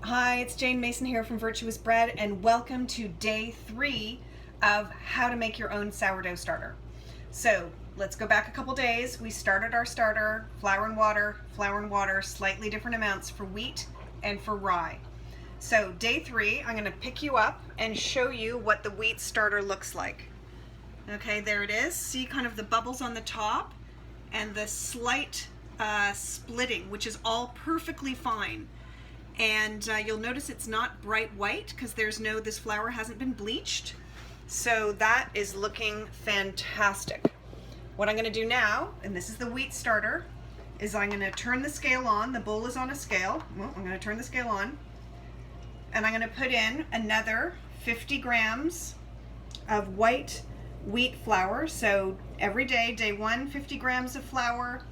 Hi, it's Jane Mason here from Virtuous Bread, and welcome to day 3 of how to make your own sourdough starter. So let's go back a couple days. We started our starter, flour and water, slightly different amounts for wheat and for rye. So day 3, I'm going to pick you up and show you what the wheat starter looks like. Okay, there it is. See kind of the bubbles on the top and the slight splitting, which is all perfectly fine. And you'll notice it's not bright white because this flour hasn't been bleached. So that is looking fantastic. What I'm going to do now, and this is the wheat starter, is I'm going to turn the scale on. The bowl is on a scale. Well, I'm going to turn the scale on. And I'm going to put in another 50 grams of white wheat flour. So every day, day 1, 50 grams of flour,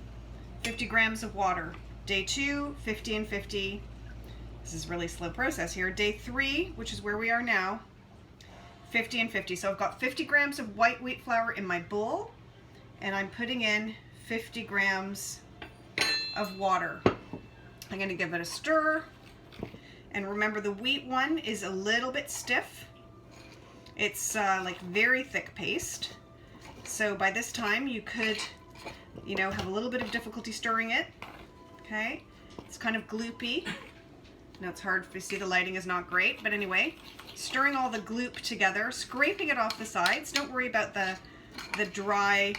50 grams of water. Day 2, 50 and 50. This is a really slow process here. Day 3, which is where we are now, 50 and 50. So I've got 50 grams of white wheat flour in my bowl, and I'm putting in 50 grams of water. I'm going to give it a stir. And remember, the wheat one is a little bit stiff. It's like very thick paste. So by this time you could, have a little bit of difficulty stirring it. Okay, it's kind of gloopy. Now it's hard to see, the lighting is not great, but anyway, stirring all the gloop together, scraping it off the sides. Don't worry about the dry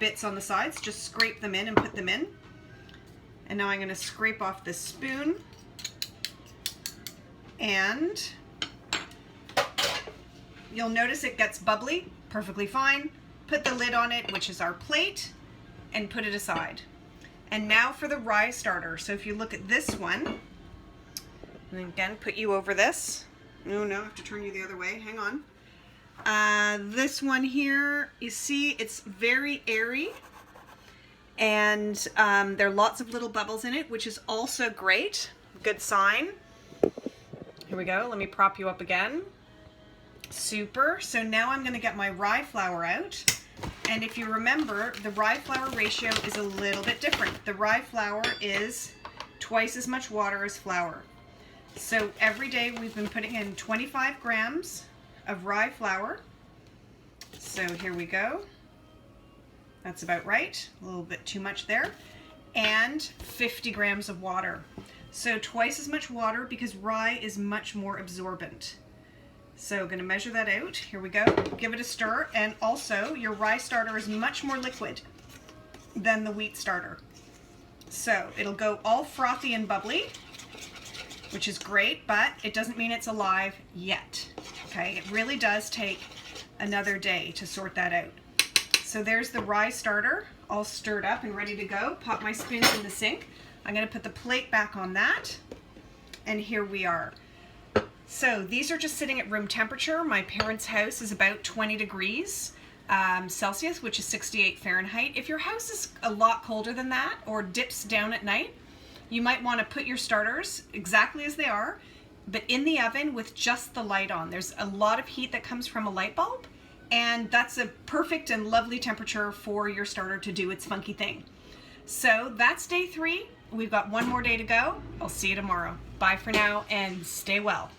bits on the sides, just scrape them in and put them in. And now I'm going to scrape off this spoon, and you'll notice it gets bubbly, perfectly fine. Put the lid on it, which is our plate, and put it aside. And now for the rye starter. So if you look at this one, and again, put you over this. No, I have to turn you the other way. Hang on. This one here, you see, it's very airy, and there are lots of little bubbles in it, which is also great. Good sign. Here we go. Let me prop you up again. Super. So now I'm going to get my rye flour out. And if you remember, the rye flour ratio is a little bit different. The rye flour is twice as much water as flour. So every day we've been putting in 25 grams of rye flour. So here we go. That's about right. A little bit too much there. And 50 grams of water. So twice as much water because rye is much more absorbent. So I'm going to measure that out. Here we go. Give it a stir. And also, your rye starter is much more liquid than the wheat starter. So it'll go all frothy and bubbly, which is great, but it doesn't mean it's alive yet. Okay, it really does take another day to sort that out. So there's the rye starter all stirred up and ready to go. Pop my spoons in the sink. I'm going to put the plate back on that, and here we are. So these are just sitting at room temperature. My parents' house is about 20 degrees Celsius, which is 68 Fahrenheit. If your house is a lot colder than that or dips down at night, you might want to put your starters exactly as they are, but in the oven with just the light on. There's a lot of heat that comes from a light bulb, and that's a perfect and lovely temperature for your starter to do its funky thing. So that's day 3. We've got one more day to go. I'll see you tomorrow. Bye for now, and stay well.